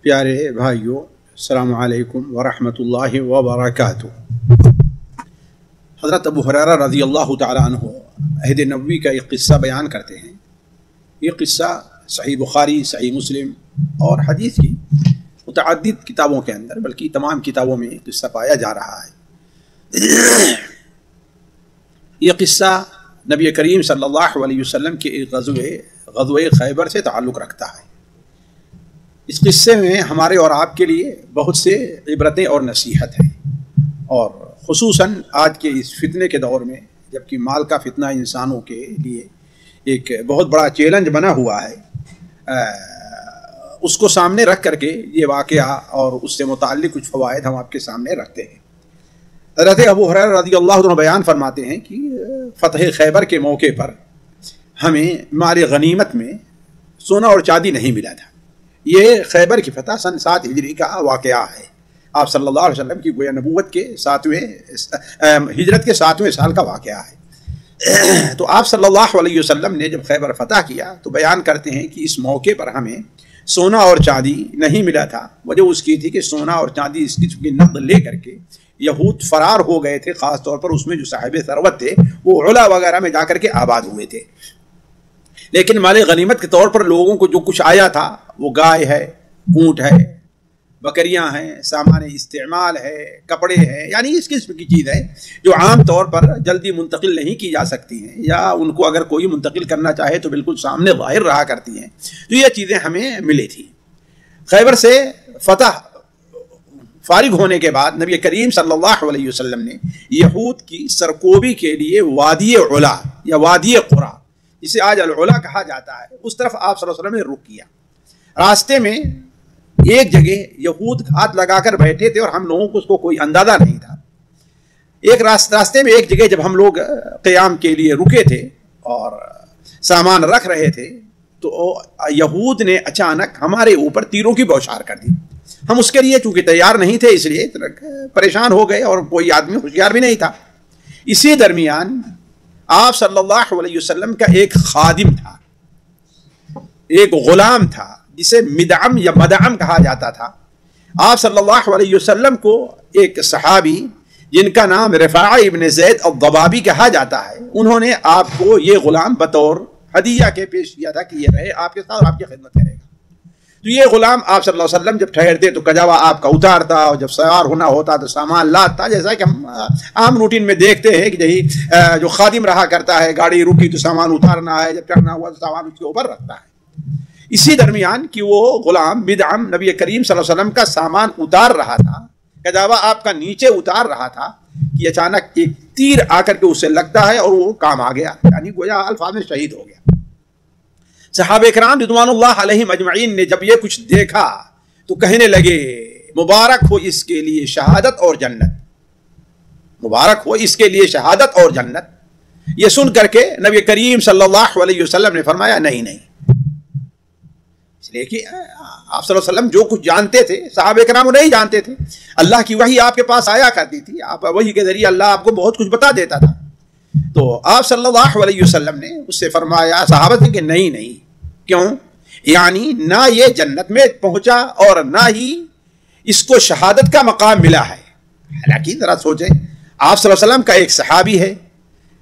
پیارے بھائیو، السلام علیکم ورحمۃ اللہ وبرکاتہ۔ حضرت ابو ہریرہ رضی اللہ تعالیٰ عنہ عہد نبوی کا ایک قصہ بیان کرتے ہیں۔ یہ قصہ صحیح بخاری، صحیح مسلم اور حدیث کی متعدد کتابوں کے اندر، بلکہ تمام کتابوں میں یہ قصہ پایا جا رہا ہے۔ یہ قصہ نبی کریم صلی اللہ علیہ وسلم کے ایک غزوہ خیبر سے تعلق رکھتا ہے۔ اس قصے میں ہمارے اور آپ کے لیے بہت سے عبرتیں اور نصیحت ہیں، اور خصوصاً آج کے اس فتنے کے دور میں، جبکہ مال کا فتنہ انسانوں کے لیے ایک بہت بڑا چیلنج بنا ہوا ہے، اس کو سامنے رکھ کر کے یہ واقعہ اور اس سے متعلق کچھ فوائد ہم آپ کے سامنے رکھتے ہیں۔ حضرت ابو ہریرہ رضی اللہ عنہ بیان فرماتے ہیں کہ فتح خیبر کے موقع پر ہمیں مال غنیمت میں سونا اور چاندی نہیں ملا تھا۔ یہ خیبر کی فتح سن 7 ہجری کا واقعہ ہے۔ آپ صلی اللہ علیہ وسلم کی گویا نبوت کے ہجرت کے 7ویں سال کا واقعہ ہے۔ تو آپ صلی اللہ علیہ وسلم نے جب خیبر فتح کیا تو بیان کرتے ہیں کہ اس موقع پر ہمیں سونا اور چاندی نہیں ملا تھا۔ وجہ اس کی تھی کہ سونا اور چاندی اس قسم کی نقد لے کر کے یہود فرار ہو گئے تھے، خاص طور پر اس میں جو صاحب ثروت تھے وہ علا وغیرہ میں جا کر کے آباد ہوئے تھے۔ لیکن مال غنیمت کے طور پر لوگوں کو جو کچھ آیا تھا وہ گائے ہے، اونٹ ہے، بکریاں ہیں، سامان استعمال ہے، کپڑے ہیں، یعنی اس قسم کی چیز ہے جو عام طور پر جلدی منتقل نہیں کی جا سکتی ہیں، یا ان کو اگر کوئی منتقل کرنا چاہے تو بالکل سامنے ظاہر رہا کرتی ہیں۔ تو یہ چیزیں ہمیں ملی تھیں۔ خیبر سے فتح فارغ ہونے کے بعد نبی کریم صلی اللہ علیہ وسلم نے یہود کی سرکوبی کے لیے وادی علا یا وادی قرا، جسے آج العلا کہا جاتا ہے، اس طرف آپ صلی اللہ علیہ وسلم نے رخ کیا۔ راستے میں ایک جگہ یہود گھات لگا کر بیٹھے تھے اور ہم لوگوں کو اس کو کوئی اندازہ نہیں تھا۔ ایک راستے میں ایک جگہ جب ہم لوگ قیام کے لیے رکے تھے اور سامان رکھ رہے تھے تو یہود نے اچانک ہمارے اوپر تیروں کی بوچھار کر دی۔ ہم اس کے لیے چونکہ تیار نہیں تھے، اس لیے پریشان ہو گئے، اور کوئی آدمی ہوشیار بھی نہیں تھا۔ اسی درمیان آپ صلی اللہ علیہ وسلم کا ایک خادم تھا، ایک غلام تھا، جسے مدعم یا مدعم کہا جاتا تھا۔ آپ صلی اللہ علیہ وسلم کو ایک صحابی جن کا نام رفاع ابن زید الضبابی کہا جاتا ہے، انہوں نے آپ کو یہ غلام بطور ہدیہ کے پیش کیا تھا کہ یہ رہے آپ کے ساتھ اور آپ کی خدمت کرے گا۔ تو یہ غلام آپ صلی اللہ علیہ وسلم جب ٹھہرتے تو کجاوا آپ کا اتارتا، اور جب سوار ہونا ہوتا تو سامان لاتا، جیسا کہ ہم عام روٹین میں دیکھتے ہیں کہ جو خادم رہا کرتا ہے، گاڑی رکی تو سامان اتارنا ہے، جب چڑھنا ہوا تو سامان اس کے اوپر رکھتا ہے۔ اسی درمیان کہ وہ غلام بدعم نبی کریم صلی اللہ علیہ وسلم کا سامان اتار رہا تھا، کجاوا آپ کا نیچے اتار رہا تھا، کہ اچانک ایک تیر آ کر کے اسے لگتا ہے اور وہ کام آ گیا، یعنی گویا الفاظ میں شہید ہو گیا۔ صحابہ کرام رضوان اللہ علیہم اجمعین نے جب یہ کچھ دیکھا تو کہنے لگے مبارک ہو اس کے لیے شہادت اور جنت، مبارک ہو اس کے لیے شہادت اور جنت۔ یہ سن کر کے نبی کریم صلی اللہ علیہ وسلم نے فرمایا نہیں، اس لیے کہ آپ صلی اللہ علیہ وسلم جو کچھ جانتے تھے صحابہ کرام نہیں جانتے تھے۔ اللہ کی وحی آپ کے پاس آیا کرتی تھی، آپ وحی کے ذریعے اللہ آپ کو بہت کچھ بتا دیتا تھا۔ تو آپ صلی اللہ علیہ وسلم نے اس سے فرمایا، صحابہ نے کہ نہیں، کیوں؟ یعنی نہ یہ جنت میں پہنچا اور نہ ہی اس کو شہادت کا مقام ملا ہے۔ حالانکہ ذرا سوچیں، آپ صلی اللہ علیہ وسلم کا ایک صحابی ہے،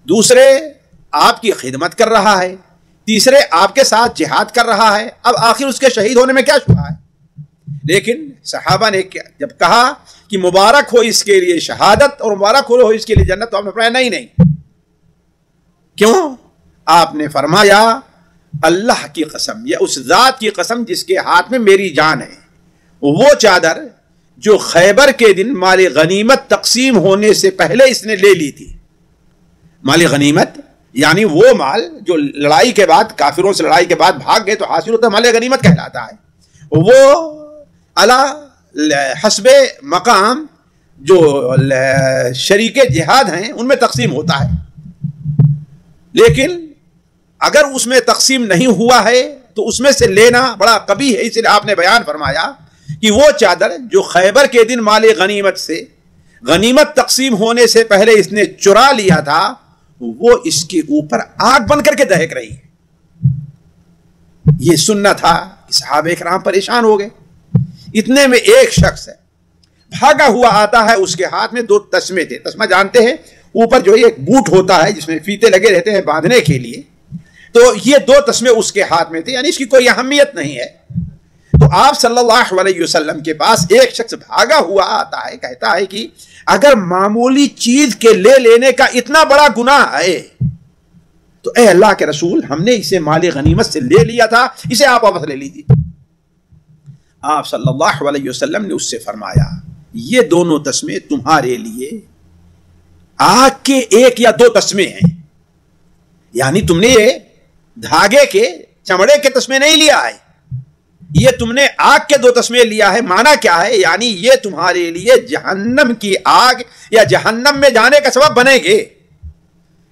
دوسرے آپ کی خدمت کر رہا ہے، تیسرے آپ کے ساتھ جہاد کر رہا ہے، اب آخر اس کے شہید ہونے میں کیا شبہ ہے؟ لیکن صحابہ نے جب کہا کہ مبارک ہو اس کے لیے شہادت اور مبارک ہو اس کے لیے جنت، تو آپ نے فرمایا نہیں۔ کیوں؟ آپ نے فرمایا اللہ کی قسم، یا اس ذات کی قسم جس کے ہاتھ میں میری جان ہے، وہ چادر جو خیبر کے دن مال غنیمت تقسیم ہونے سے پہلے اس نے لے لی تھی۔ مال غنیمت یعنی وہ مال جو لڑائی کے بعد، کافروں سے لڑائی کے بعد بھاگ گئے تو حاصل ہوتا ہے، مال غنیمت کہلاتا ہے۔ وہ علی حسب مقام جو شریک جہاد ہیں ان میں تقسیم ہوتا ہے، لیکن اگر اس میں تقسیم نہیں ہوا ہے تو اس میں سے لینا بڑا قبیح ہے۔ اس لیے آپ نے بیان فرمایا کہ وہ چادر جو خیبر کے دن مال غنیمت سے غنیمت تقسیم ہونے سے پہلے اس نے چرا لیا تھا، وہ اس کے اوپر آگ بن کر کے دہک رہی ہے۔ یہ سننا تھا کہ صحابہ کرام پریشان ہو گئے۔ اتنے میں ایک شخص ہے بھاگا ہوا آتا ہے، اس کے ہاتھ میں 2 تسمے تھے. تسمہ جانتے ہیں، اوپر جو ایک بوٹ ہوتا ہے جس میں فیتے لگے رہتے ہیں باندھنے کے لیے، تو یہ 2 تسمے اس کے ہاتھ میں تھے، یعنی اس کی کوئی اہمیت نہیں ہے. تو آپ صلی اللہ علیہ وسلم کے پاس ایک شخص بھاگا ہوا آتا ہے، کہتا ہے کہ اگر معمولی چیز کے لے لینے کا اتنا بڑا گناہ ہے تو اے اللہ کے رسول، ہم نے اسے مال غنیمت سے لے لیا تھا، اسے آپ واپس لے لیجیے. آپ صلی اللہ علیہ وسلم نے اس سے فرمایا یہ دونوں تسمے تمہارے لیے آگ کے 1 یا 2 تسمے ہیں، یعنی تم نے یہ دھاگے کے چمڑے کے تسمے نہیں لیا ہے، یہ تم نے آگ کے 2 تسمے لیا ہے. معنی کیا ہے؟ یعنی یہ تمہارے لیے جہنم کی آگ یا جہنم میں جانے کا سبب بنے گے.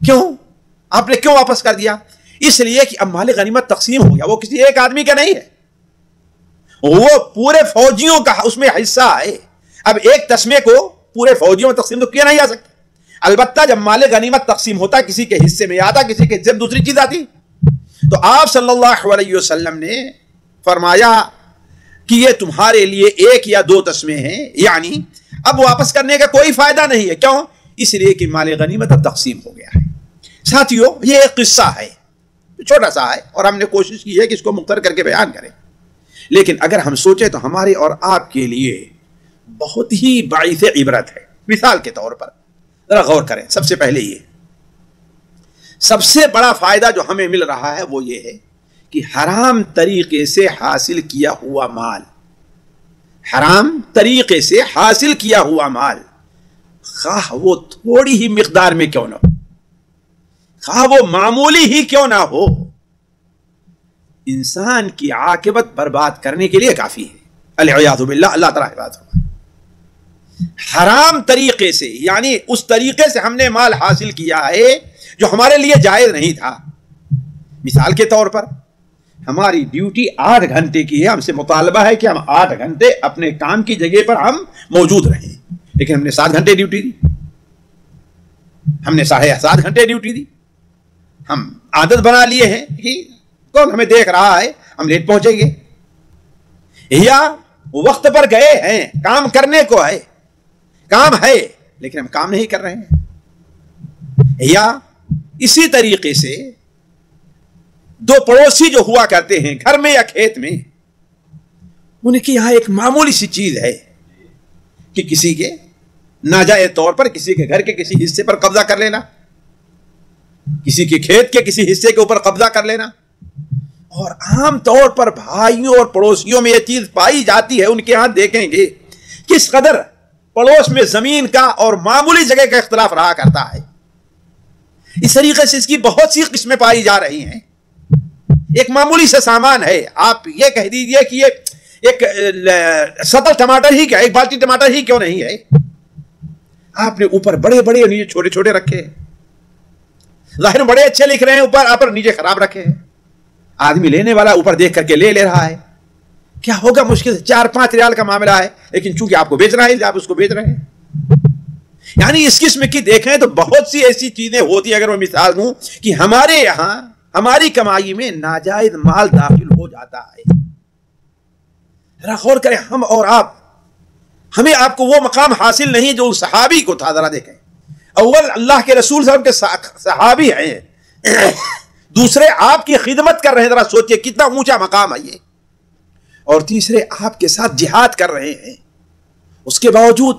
کیوں؟ آپ نے کیوں واپس کر دیا؟ اس لیے کہ اب مال غنیمت تقسیم ہو گیا، وہ کسی ایک آدمی کا نہیں ہے، وہ پورے فوجیوں کا اس میں حصہ ہے. اب ایک تسمے کو پورے فوجیوں میں تقسیم تو کیا نہیں جا سکتا. البتہ جب مال غنیمت تقسیم ہوتا کسی کے حصے میں آتا، کسی کے حصے میں دوسری چیز آتی. تو آپ صلی اللہ علیہ وسلم نے فرمایا کہ یہ تمہارے لیے 1 یا 2 تسمے ہیں، یعنی اب واپس کرنے کا کوئی فائدہ نہیں ہے. کیوں؟ اس لیے کہ مال غنیمت اب تقسیم ہو گیا ہے. ساتھیوں، یہ ایک قصہ ہے، چھوٹا سا ہے، اور ہم نے کوشش کی ہے کہ اس کو مختصر کر کے بیان کریں. لیکن اگر ہم سوچیں تو ہمارے اور آپ کے لیے بہت ہی باعث عبرت ہے. مثال کے طور پر ذرا غور کریں. سب سے پہلے یہ سب سے بڑا فائدہ جو ہمیں مل رہا ہے وہ یہ ہے کہ حرام طریقے سے حاصل کیا ہوا مال، حرام طریقے سے حاصل کیا ہوا مال، خواہ وہ تھوڑی ہی مقدار میں کیوں نہ ہو، خواہ وہ معمولی ہی کیوں نہ ہو، انسان کی عاقبت برباد کرنے کے لیے کافی ہے. العیاذ باللہ، اللہ تعالیٰ حفاظت فرمائے. حرام طریقے سے، یعنی اس طریقے سے ہم نے مال حاصل کیا ہے جو ہمارے لیے جائز نہیں تھا. مثال کے طور پر ہماری ڈیوٹی 8 گھنٹے کی ہے، ہم سے مطالبہ ہے کہ ہم 8 گھنٹے اپنے کام کی جگہ پر ہم موجود رہیں، لیکن ہم نے 7 گھنٹے ڈیوٹی دی، ہم نے 7.5 گھنٹے ڈیوٹی دی. ہم عادت بنا لیے ہیں کہ کون ہمیں دیکھ رہا ہے، ہم لیٹ پہنچیں گے، یا وقت پر گئے ہیں، کام کرنے کو ہے، کام ہے لیکن ہم کام نہیں کر رہے ہیں. یا اسی طریقے سے 2 پڑوسی جو ہوا کرتے ہیں گھر میں یا کھیت میں، ان کے یہاں ایک معمولی سی چیز ہے کہ کسی کے ناجائز طور پر کسی کے گھر کے کسی حصے پر قبضہ کر لینا، کسی کے کھیت کے کسی حصے کے اوپر قبضہ کر لینا. اور عام طور پر بھائیوں اور پڑوسیوں میں یہ چیز پائی جاتی ہے. ان کے ہاں دیکھیں گے کس قدر پڑوس میں زمین کا اور معمولی جگہ کا اختلاف رہا کرتا ہے. اس طریقے سے اس کی بہت سی قسمیں پائی جا رہی ہیں. ایک معمولی سے سامان ہے، آپ یہ کہہ دیجئے کہ یہ ایک سطل ٹماٹر ہی کیا، ایک بالٹی ٹماٹر ہی کیوں نہیں ہے، آپ نے اوپر بڑے بڑے اور نیچے چھوٹے چھوٹے رکھے ہیں. ظاہر بڑے اچھے لکھ رہے ہیں اوپر، آپ نیچے خراب رکھے ہیں. آدمی لینے والا اوپر دیکھ کر کے لے رہا ہے. کیا ہوگا؟ مشکل سے 4-5 ریال کا معاملہ ہے، لیکن چونکہ آپ کو بیچنا ہے آپ اس کو بیچ رہے ہیں. یعنی اس قسم کی دیکھیں تو بہت سی ایسی چیزیں ہوتی ہیں. اگر میں مثال دوں کہ ہمارے یہاں ہماری کمائی میں ناجائز مال داخل ہو جاتا ہے. ذرا غور کریں، ہم اور آپ، ہمیں آپ کو وہ مقام حاصل نہیں جو صحابی کو تھا. ذرا دیکھیں، اول اللہ کے رسول صلی اللہ علیہ وسلم کے صحابی ہیں، دوسرے آپ کی خدمت کر رہے ہیں. ذرا سوچئے کتنا اونچا مقام ہے یہ. اور تیسرے آپ کے ساتھ جہاد کر رہے ہیں. اس کے باوجود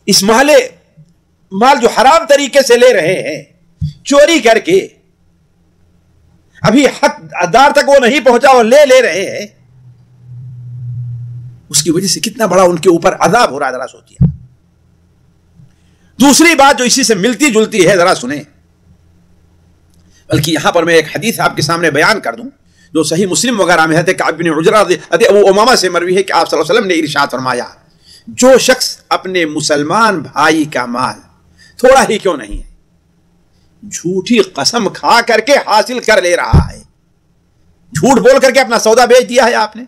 اس مال جو حرام طریقے سے لے رہے ہیں، چوری کر کے، ابھی حق دار تک وہ نہیں پہنچا اور لے رہے ہیں، اس کی وجہ سے کتنا بڑا ان کے اوپر عذاب ہو رہا ہے. ذرا سوچیے. دوسری بات جو اسی سے ملتی جلتی ہے، ذرا سنیں، بلکہ یہاں پر میں ایک حدیث آپ کے سامنے بیان کر دوں جو صحیح مسلم وغیرہ میں ہے. کعب بن عجرہ ابو امامہ سے مروی ہے کہ آپ صلی اللہ علیہ وسلم نے ارشاد فرمایا، جو شخص اپنے مسلمان بھائی کا مال تھوڑا ہی کیوں نہیں ہے، جھوٹی قسم کھا کر کے حاصل کر لے رہا ہے، جھوٹ بول کر کے اپنا سودا بیچ دیا ہے، آپ نے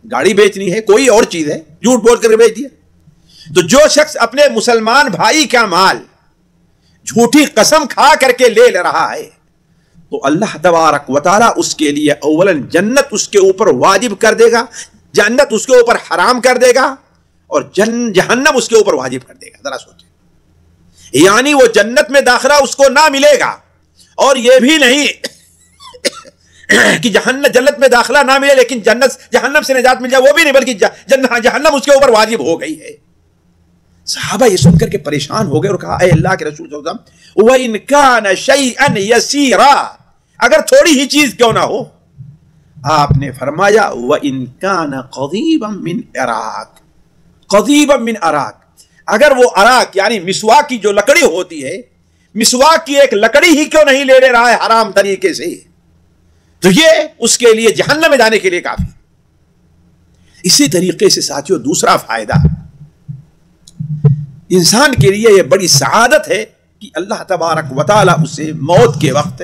گاڑی بیچنی ہے، کوئی اور چیز ہے، جھوٹ بول کر کے بیچ دیا، تو جو شخص اپنے مسلمان بھائی کا مال جھوٹی قسم کھا کر کے لے رہا ہے، تو اللہ تبارک و تعالی اس کے لیے اولا جنت اس کے اوپر واجب کر دے گا، جنت اس کے اوپر حرام کر دے گا اور جہنم اس کے اوپر واجب کر دے گا. ذرا سوچیں, یعنی وہ جنت میں داخلہ اس کو نہ ملے گا, اور یہ بھی نہیں کہ جنت میں داخلہ نہ ملے لیکن جہنم سے نجات مل جائے, وہ بھی نہیں, بلکہ جہنم اس کے اوپر واجب ہو گئی ہے. صحابہ یہ سن کر کے پریشان ہو گئے اور کہا, اے اللہ کے رسول صلی اللہ علیہ وسلم, وَإِن كَانَ شَيْئًا يَسِيرًا, اگر تھوڑی ہی چیز کیوں نہ ہو. آپ نے فرمایا, وَإِن كَانَ قَضِيبًا مِّنْ عِرَاقٍ, قَضِيبًا مِّنْ عِرَاقٍ, اگر وہ عراق یعنی مسواک کی جو لکڑی ہوتی ہے, مسواک کی ایک لکڑی ہی کیوں نہیں لے رہا ہے حرام طریقے سے, تو یہ اس کے لیے جہنم میں جانے کے لیے کافی. اسی طریقے سے ساتھیوں دوسرا فائدہ, انسان کے لیے یہ بڑی سعادت ہے کہ اللہ تبارک و تعالی اسے موت کے وقت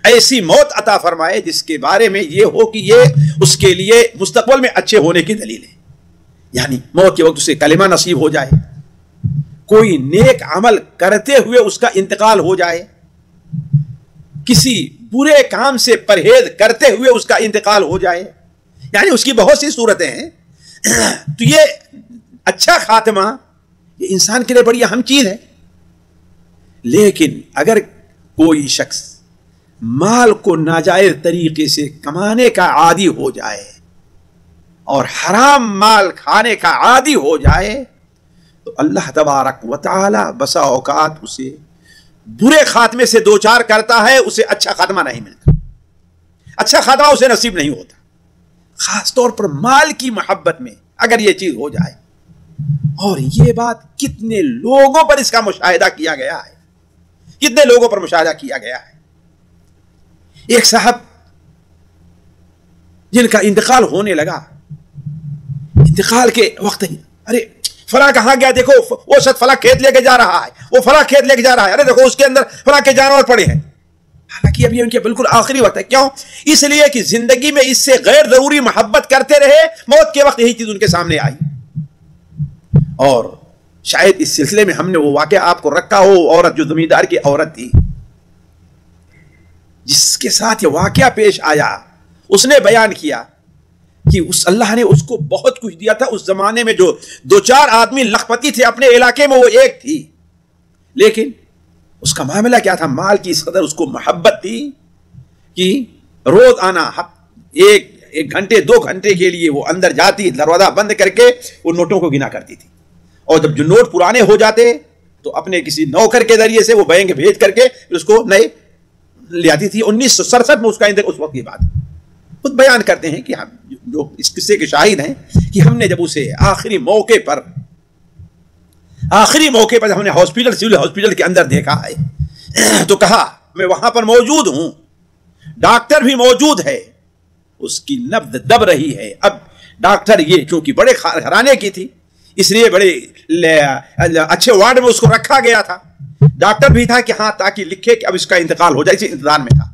ایسی موت عطا فرمائے جس کے بارے میں یہ ہو کہ یہ اس کے لیے مستقبل میں اچھے ہونے کی دلیل ہے. یعنی موت کے وقت اسے کلمہ نصیب ہو جائے, کوئی نیک عمل کرتے ہوئے اس کا انتقال ہو جائے, کسی برے کام سے پرہیز کرتے ہوئے اس کا انتقال ہو جائے, یعنی اس کی بہت سی صورتیں ہیں. تو یہ اچھا خاتمہ یہ انسان کے لیے بڑی اہم چیز ہے. لیکن اگر کوئی شخص مال کو ناجائز طریقے سے کمانے کا عادی ہو جائے اور حرام مال کھانے کا عادی ہو جائے تو اللہ تبارک و تعالی بسا اوقات اسے برے خاتمے سے دوچار کرتا ہے, اسے اچھا خاتمہ نہیں ملتا, اچھا خاتمہ اسے نصیب نہیں ہوتا. خاص طور پر مال کی محبت میں اگر یہ چیز ہو جائے, اور یہ بات کتنے لوگوں پر اس کا مشاہدہ کیا گیا ہے, کتنے لوگوں پر مشاہدہ کیا گیا ہے. ایک صاحب جن کا انتقال ہونے لگا, انتقال کے وقت ہی, ارے فلاں کہاں گیا, دیکھو وہ شخص فلاں کھیت لے کے جا رہا ہے, وہ فلاں کھیت لے کے جا رہا ہے, ارے دیکھو اس کے اندر فلاں کے جانور پڑے ہیں. حالانکہ ابھی ان کے بالکل آخری وقت ہے. کیوں؟ اس لیے کہ زندگی میں اس سے غیر ضروری محبت کرتے رہے, موت کے وقت یہی چیز ان کے سامنے آئی. اور شاید اس سلسلے میں ہم نے وہ واقعہ آپ کو رکھا ہو, عورت جو زمیندار کی عورت تھی جس کے ساتھ یہ واقعہ پیش آیا, اس نے بیان کیا کہ اللہ نے اس کو بہت کچھ دیا تھا. اس زمانے میں جو 2-4 آدمی لکھپتی تھے اپنے علاقے میں, وہ ایک تھی, لیکن اس کا معاملہ کیا تھا, مال کی اس قدر اس کو محبت تھی کہ روز آنا, ایک گھنٹے 2 گھنٹے کے لیے وہ اندر جاتی, دروازہ بند کر کے وہ نوٹوں کو گنا کرتی تھی, اور جب جو نوٹ پرانے ہو جاتے تو اپنے کسی نوکر کے ذریعے سے وہ بینک بھیج کر کے اس کو نئے لے آتی تھی. 1967 میں اس کا اس وقت کی بات خود بیان کرتے ہیں کہ ہم جو اس قصے کے شاہد ہیں کہ ہم نے جب اسے آخری موقع پر ہم نے سول ہاسپٹل کے اندر دیکھا ہے تو کہا میں وہاں پر موجود ہوں, ڈاکٹر بھی موجود ہے, اس کی نبض دب رہی ہے. اب ڈاکٹر یہ چونکہ بڑے گھرانے کی تھی اس لیے بڑے اچھے وارڈ میں اس کو رکھا گیا تھا. ڈاکٹر بھی تھا کہ ہاں تاکہ لکھے کہ اب اس کا انتقال ہو جائے, اسی انتظار میں تھا.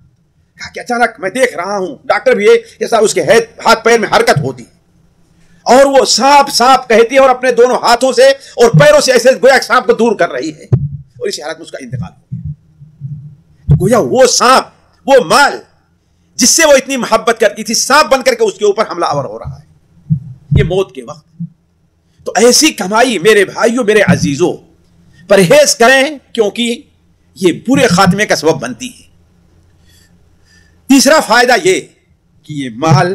کہا کہ اچانک میں دیکھ رہا ہوں ڈاکٹر بھی جیسا اس کے ہاتھ پیر میں حرکت ہوتی اور وہ سانپ کہتی ہے اور اپنے دونوں ہاتھوں سے اور پیروں سے ایسے گویا سانپ کو دور کر رہی ہے, اور اسی حالت میں اس کا انتقال ہو گیا. گویا وہ سانپ, وہ مال جس سے وہ اتنی محبت کرتی تھی, سانپ بن کر کے اس کے اوپر حملہ آور ہو رہا ہے یہ موت کے وقت. تو ایسی کمائی میرے بھائیوں, میرے عزیزوں, پرہیز کریں کیونکہ یہ برے خاتمے کا سبب بنتی ہے. تیسرا فائدہ یہ کہ یہ مال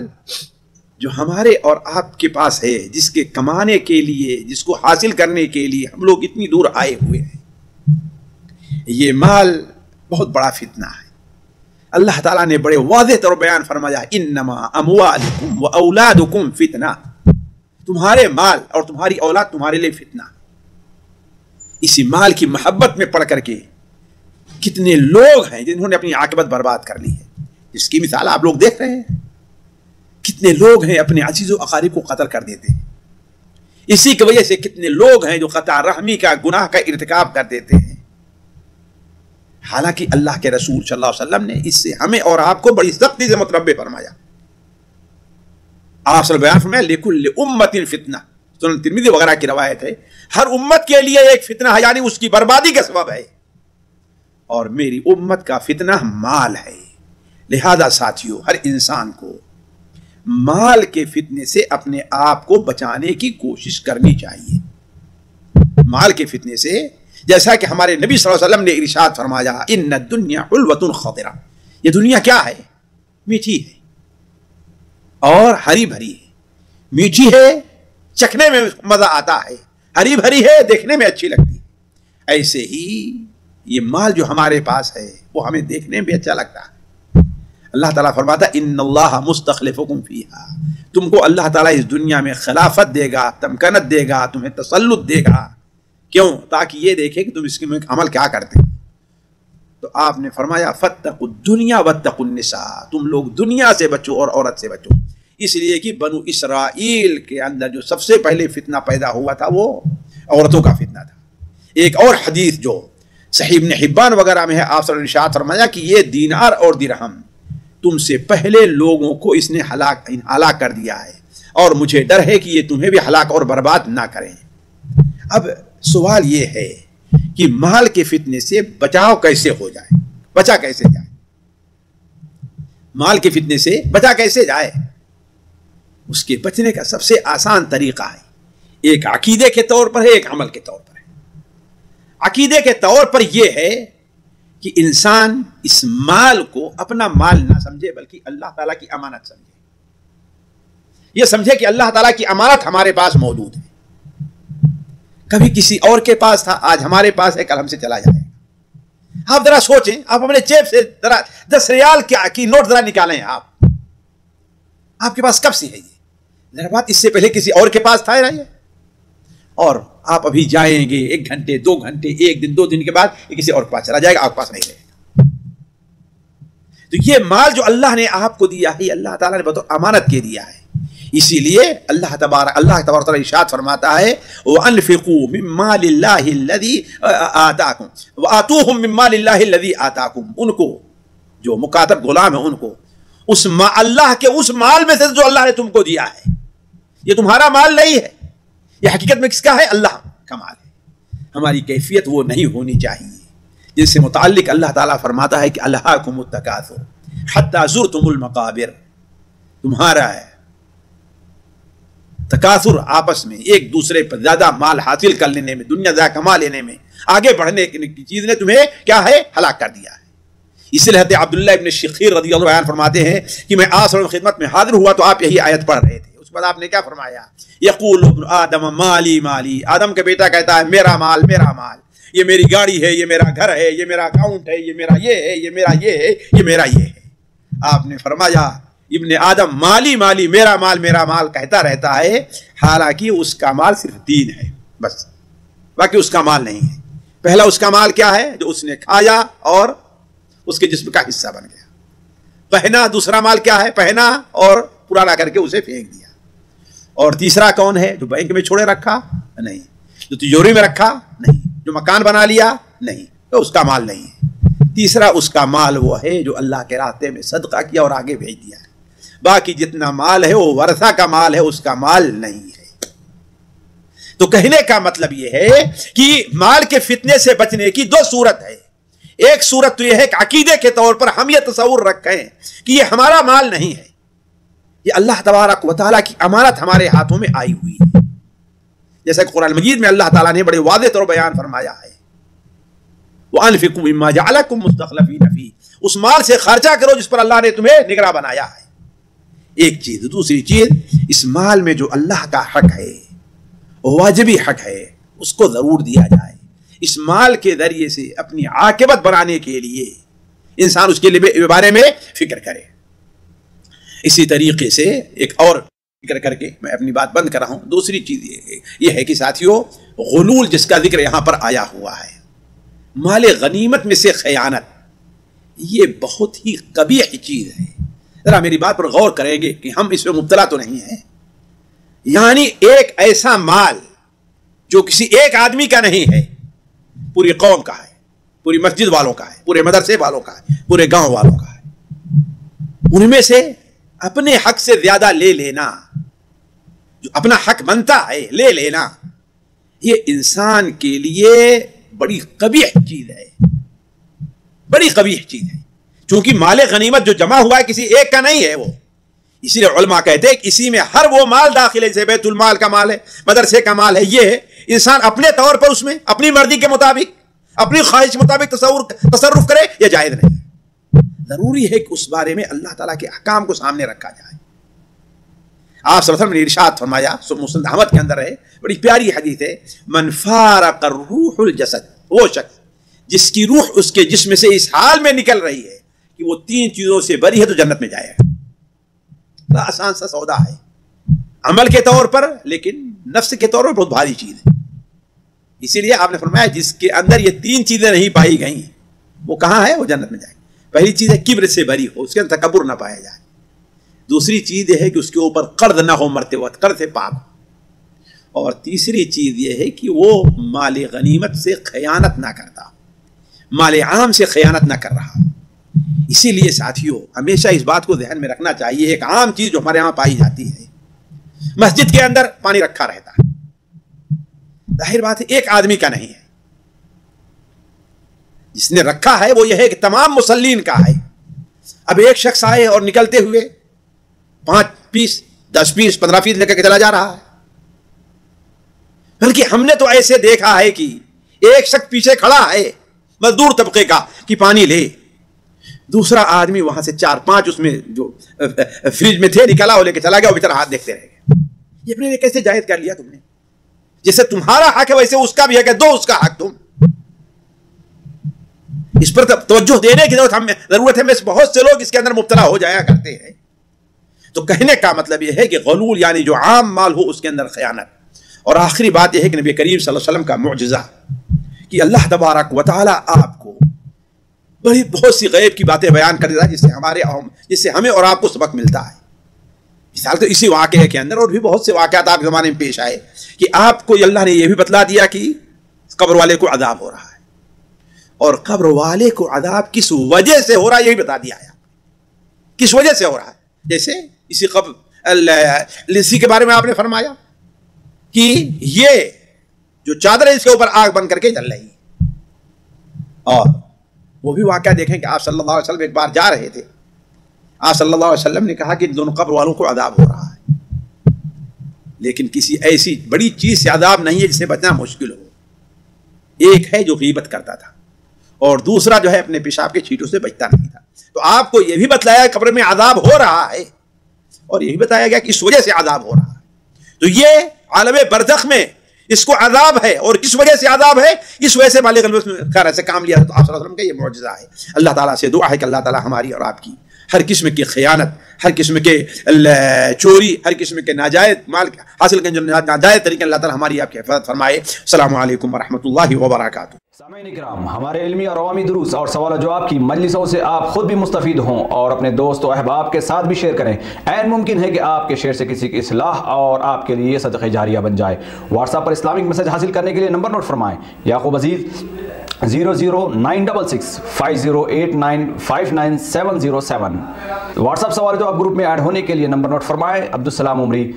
جو ہمارے اور آپ کے پاس ہے, جس کے کمانے کے لیے, جس کو حاصل کرنے کے لیے ہم لوگ اتنی دور آئے ہوئے ہیں, یہ مال بہت بڑا فتنہ ہے. اللہ تعالیٰ نے بڑے واضح طور بیان فرمایا, انما اموالکم و اولادکم فتنہ, تمہارے مال اور تمہاری اولاد تمہارے لیے فتنہ. اسی مال کی محبت میں پڑ کر کے کتنے لوگ ہیں جنہوں نے اپنی عاقبت برباد کر لی ہے, جس کی مثال آپ لوگ دیکھ رہے ہیں. کتنے لوگ ہیں اپنے عزیز و اقارب کو قتل کر دیتے ہیں. اسی کی وجہ سے کتنے لوگ ہیں جو قطع رحمی کا گناہ کا ارتکاب کر دیتے ہیں. حالانکہ اللہ کے رسول صلی اللہ علیہ وسلم نے اس سے ہمیں اور آپ کو بڑی سختی سے متنبہ فرمایا. آپ صلی اللہ علیہ وسلم فرمایا لکل امت فتنہ, سنن ترمذی وغیرہ کی روایت ہے, ہر امت کے لیے ایک فتنہ ہے, یعنی اس کی بربادی کا سبب ہے, اور میری امت کا فتنہ مال ہے. لہذا ساتھیوں, ہر انسان کو مال کے فتنے سے اپنے آپ کو بچانے کی کوشش کرنی چاہیے. مال کے فتنے سے، جیسا کہ ہمارے نبی صلی اللہ علیہ وسلم نے ارشاد فرمایا ان الدنیا حلوۃ خضرہ، یہ دنیا کیا ہے؟ میٹھی ہے اور ہری بھری ہے. میٹھی ہے، چکھنے میں مزہ آتا ہے، ہری بھری ہے، دیکھنے میں اچھی لگتی ہے. ایسے ہی یہ مال جو ہمارے پاس ہے وہ ہمیں دیکھنے میں بھی اچھا لگتا ہے. اللہ تعالیٰ فرماتا ہے ان اللہ مستخلفکم فیہا، تم کو اللہ تعالیٰ اس دنیا میں خلافت دے گا، تمکنت دے گا، تمہیں تسلط دے گا. کیوں؟ تاکہ یہ دیکھے کہ تم اس میں عمل کیا کرتے. تو آپ نے فرمایا فاتقوا الدنیا واتقوا النساء، تم لوگ دنیا سے بچو اور عورت سے بچو. اس لیے کہ بنو اسرائیل کے اندر جو سب سے پہلے فتنہ پیدا ہوا تھا وہ عورتوں کا فتنہ تھا. ایک اور حدیث جو صحیح ابن حبان وغیرہ میں ہے، آپ صلی اللہ علیہ وسلم نے ارشاد فرمایا کہ یہ دینار اور درہم تم سے پہلے لوگوں کو اس نے ہلاک کر دیا ہے، اور مجھے ڈر ہے کہ یہ تمہیں بھی ہلاک اور برباد نہ کریں. اب سوال یہ ہے کہ مال کے فتنے سے بچاؤ کیسے ہو جائے، بچا کیسے جائے؟ مال کے فتنے سے بچا کیسے جائے؟ اس کے بچنے کا سب سے آسان طریقہ ہے، ایک عقیدے کے طور پر ہے، ایک عمل کے طور پر ہے. عقیدے کے طور پر یہ ہے کہ انسان اس مال کو اپنا مال نہ سمجھے بلکہ اللہ تعالیٰ کی امانت سمجھے. یہ سمجھے کہ اللہ تعالیٰ کی امانت ہمارے پاس موجود ہے. کبھی کسی اور کے پاس تھا، آج ہمارے پاس ہے، کل ہم سے چلا جائے گا. آپ ذرا سوچیں، آپ اپنے جیب سے ذرا 10 ریال کی نوٹ ذرا نکالیں. آپ کے پاس کب سے ہے یہ؟ ذرا بات اس سے پہلے کسی اور کے پاس تھا یہ؟ اور آپ ابھی جائیں گے 1 گھنٹے 2 گھنٹے 1 دن 2 دن کے بعد یہ کسی اور کے پاس چلا جائے گا، آپ کے پاس نہیں رہے گا. تو یہ مال جو اللہ نے آپ کو دیا ہے، اللہ تعالیٰ نے بطور امانت کے دیا ہے. اسی لیے اللہ تبارک تعالیٰ ارشاد فرماتا ہے وَأَنفِقُوا مِن مَّالِ اللَّهِ الَّذِي آتَاكُمْ وَآتُوهُم مِّن مَّالِ اللَّهِ الَّذِي آتَاكُمْ. ان کو جو مکاتب غلام ہے، ان کو اس اللہ کے اس مال میں سے جو اللہ نے تم کو دیا ہے. یہ تمہارا مال نہیں ہے، یہ حقیقت میں کس کا ہے؟ اللہ کا مال ہے. ہماری کیفیت وہ نہیں ہونی چاہیے جس سے متعلق اللہ تعالیٰ فرماتا ہے کہ الہاکم التکاثر حتی زرتم المقابر. تمہارا ہے تکاثر، آپس میں ایک دوسرے پر زیادہ مال حاصل کر لینے میں، دنیا زیادہ کما لینے میں، آگے بڑھنے کی چیز نے تمہیں کیا ہے؟ ہلاک کر دیا ہے. اس لیے حضرت عبداللہ ابن شخیر رضی اللہ عنہ فرماتے ہیں کہ میں آپ کی خدمت میں حاضر ہوا تو آپ یہی آیت پڑھ رہے تھے. اس کے بعد آپ نے کیا فرمایا؟ یقول ابن آدم مالی مالی، آدم کا بیٹا کہتا ہے میرا مال میرا مال، یہ میری گاڑی ہے، یہ میرا گھر ہے، یہ میرا اکاؤنٹ ہے، یہ میرا یہ ہے، یہ میرا یہ ہے، یہ میرا یہ ہے. آپ نے فرمایا ابن آدم مالی مالی، میرا مال کہتا رہتا ہے، حالانکہ اس کا مال صرف دین ہے بس، باقی اس کا مال نہیں ہے. پہلا اس کا مال کیا ہے؟ جو اس نے کھایا اور اس کے جسم کا حصہ بن گیا. پہنا. دوسرا مال کیا ہے؟ پہنا اور پرانا کر کے اسے پھینک دیا. اور تیسرا کون ہے؟ جو بینک میں چھوڑے رکھا نہیں، جو تجوری میں رکھا نہیں، جو مکان بنا لیا نہیں، تو اس کا مال نہیں ہے. تیسرا اس کا مال وہ ہے جو اللہ کے راستے میں صدقہ کیا اور آگے بھیج دیا ہے. باقی جتنا مال ہے وہ ورثہ کا مال ہے، اس کا مال نہیں ہے. تو کہنے کا مطلب یہ ہے کہ مال کے فتنے سے بچنے کی 2 صورت ہے. ایک صورت تو یہ ہے کہ عقیدے کے طور پر ہم یہ تصور رکھیں کہ یہ ہمارا مال نہیں ہے، یہ اللہ تبارک و تعالیٰ کی امانت ہمارے ہاتھوں میں آئی ہوئی ہے. جیسا کہ قرآن مجید میں اللہ تعالیٰ نے بڑے واضح طور بیان فرمایا ہے وَأَنفِقُوا مِمَّا جَعَلَكُم مُّسْتَخْلَفِينَ فِيهِ، اس مال سے خرچہ کرو جس پر اللہ نے تمہیں نگراں بنایا ہے. ایک چیز. دوسری چیز، اس مال میں جو اللہ کا حق ہے، واجبی حق ہے، اس کو ضرور دیا جائے. اس مال کے ذریعے سے اپنی عاقبت بنانے کے لیے انسان اس کے بارے میں فکر کرے. اسی طریقے سے ایک اور فکر کر کے میں اپنی بات بند کر رہا ہوں. دوسری چیز یہ ہے کہ ساتھیوں، غلول جس کا ذکر یہاں پر آیا ہوا ہے، مال غنیمت میں سے خیانت، یہ بہت ہی قبیح چیز ہے. ذرا میری بات پر غور کریں گے کہ ہم اس میں مبتلا تو نہیں ہیں. یعنی ایک ایسا مال جو کسی ایک آدمی کا نہیں ہے، پوری قوم کا ہے، پوری مسجد والوں کا ہے، پورے مدرسے والوں کا ہے، پورے گاؤں والوں کا ہے، ان میں سے اپنے حق سے زیادہ لے لینا، جو اپنا حق بنتا ہے لے لینا، یہ انسان کے لیے بڑی قبیح چیز ہے، بڑی قبیح چیز ہے. چونکہ مال غنیمت جو جمع ہوا ہے کسی ایک کا نہیں ہے، وہ اسی لیے علماء کہتے ہیں کہ اسی میں ہر وہ مال داخل ہے، جیسے بیت المال کا مال ہے، مدرسے کا مال ہے، یہ انسان اپنے طور پر اس میں اپنی مرضی کے مطابق اپنی خواہش کے مطابق تصرف کرے، یہ جائز نہیں۔ ضروری ہے کہ اس بارے میں اللہ تعالیٰ کے احکام کو سامنے رکھا جائے۔ آپ صلی اللہ علیہ وسلم نے ارشاد فرمایا، مسند احمد کے اندر ہے، بڑی پیاری حدیث ہے، من فارق الروح الجسد، وہ شخص جس کی روح اس کے جسم سے اس حال میں نکل رہی ہے کہ وہ 3 چیزوں سے بری ہے تو جنت میں جائے گا۔ بڑا آسان سا سودا ہے عمل کے طور پر، لیکن نفس کے طور پر بہت بھاری چیز ہے۔ اسی لیے آپ نے فرمایا جس کے اندر یہ 3 چیزیں نہیں پائی گئی وہ کہاں ہے؟ وہ جنت میں جائے گا۔ پہلی چیز ہے کبر سے بری ہو، اس کے اندر تکبر نہ پایا جائے۔ دوسری چیز یہ ہے کہ اس کے اوپر قرض نہ ہو، مرتے وقت قرض سے پاک ہو۔ اور تیسری چیز یہ ہے کہ وہ مال غنیمت سے خیانت نہ کرتا، مال عام سے خیانت نہ کر رہا۔ اسی لیے ساتھیوں ہمیشہ اس بات کو ذہن میں رکھنا چاہیے، ایک عام چیز جو ہمارے ہاں پائی جاتی ہے، مسجد کے اندر پانی رکھا رہتا ہے، ظاہر بات ہے ایک آدمی کا نہیں ہے، جس نے رکھا ہے وہ یہ ہے کہ تمام مسلین کا ہے۔ اب ایک شخص آئے اور نکلتے ہوئے 5 پیس 10 پیس 15 پیس لے کر چلا جا رہا ہے، بلکہ ہم نے تو ایسے دیکھا ہے کہ ایک شخص پیچھے کھڑا ہے مزدور طبقے کا کہ پانی لے، دوسرا آدمی وہاں سے 4-5 اس میں جو فریج میں تھے نکلا وہ لے کے چلا گیا، وہ بیچارہ ہاتھ دیکھتے رہ گئے۔ یہ اپنے لیے کیسے جائز کر لیا تم نے؟ جیسے تمہارا حق ہے ویسے اس کا بھی ہے کہ دو اس کا حق تم۔ اس پر توجہ دینے کی ضرورت ہے۔ بہت سے لوگ اس کے اندر مبتلا ہو جایا کرتے ہیں۔ تو کہنے کا مطلب یہ ہے کہ غلول یعنی جو عام مال ہو اس کے اندر خیانت۔ اور آخری بات یہ ہے کہ نبی کریم صلی اللہ علیہ وسلم کا معجزہ کہ اللہ تبارک و تعالی آپ کو بہت سی غیب کی باتیں بیان کر دیتا ہے جس سے ہمیں اور آپ کو سبق ملتا ہے۔ مثال تو اسی واقعے کے اندر اور بھی بہت سے واقعات آپ کے زمانے میں پیش آئے کہ آپ کو اللہ نے یہ بھی بتلا دیا کہ قبر والے کو عذاب ہو رہا ہے، اور قبر والے کو عذاب کس وجہ سے ہو رہا ہے یہ بھی بتا دیا ہے، کس وجہ سے ہو رہا ہے۔ جیسے اسی کے بارے میں آپ نے فرمایا کہ یہ جو چادر ہے اس کے اوپر آگ بن کر کے جل رہی ہے، اور وہ بھی واقعہ دیکھیں کہ آپ صلی اللہ علیہ وسلم ایک بار جا رہے تھے، آپ صلی اللہ علیہ وسلم نے کہا کہ دونوں قبر والوں کو عذاب ہو رہا ہے، لیکن کسی ایسی بڑی چیز سے عذاب نہیں ہے جس سے بچنا مشکل ہو۔ ایک ہے جو غیبت کرتا تھا، اور دوسرا جو ہے اپنے پیشاب کے چھینٹوں سے بچتا نہیں تھا۔ تو آپ کو یہ بھی بتلایا قبر میں عذاب ہو رہا ہے، اور یہ بھی بتایا گیا کہ اس وجہ سے عذاب ہو رہا ہے۔ تو یہ عالم برزخ میں اس کو عذاب ہے، اور کس وجہ سے عذاب ہے؟ اس وجہ سے بالغ خیر سے کام لیا۔ تو آپ صلی اللہ علیہ وسلم کا یہ معجزہ ہے۔ اللہ تعالیٰ سے دعا ہے کہ اللہ تعالیٰ ہماری اور آپ کی ہر قسم کی خیانت، ہر قسم کے چوری، ہر قسم کے ناجائز مال حاصل کرنے جو ناجائز طریقے اللہ تعالیٰ ہماری آپ کی حفاظت فرمائے۔ السلام علیکم ورحمۃ اللہ وبرکاتہ۔ سامعین اکرام، ہمارے علمی اور عوامی دروس اور سوال و جواب کی مجلسوں سے آپ خود بھی مستفید ہوں اور اپنے دوست و احباب کے ساتھ بھی شیئر کریں۔ عین ممکن ہے کہ آپ کے شیئر سے کسی کی اصلاح اور آپ کے لیے صدقہ جاریہ بن جائے۔ واٹس ایپ پر اسلامک میسج حاصل کرنے کے لیے نمبر نوٹ فرمائیں: یعقوب عزیز 00966 5089 59707۔ واٹس ایپ سوال جواب گروپ میں ایڈ ہونے کے لیے نمبر نوٹ فرمائیں: عبدالسلام عمری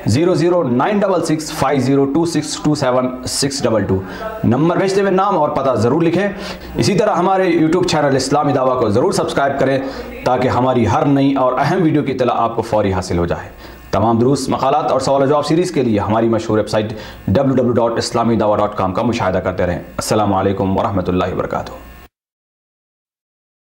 00966 502627 622۔ نمبر بھیجتے ہوئے نام اور پتہ ضرور لکھیں۔ اسی طرح ہمارے یوٹیوب چینل اسلامی دعویٰ کو ضرور سبسکرائب کریں تاکہ ہماری ہر نئی اور اہم ویڈیو کی اطلاع آپ کو فوری حاصل ہو جائے۔ تمام دروس، مقالات اور سوال و جواب سیریز کے لیے ہماری مشہور ویب سائٹ www.islamidawah.com کا مشاہدہ کرتے رہیں۔ السلام علیکم ورحمۃ اللہ وبرکاتہ۔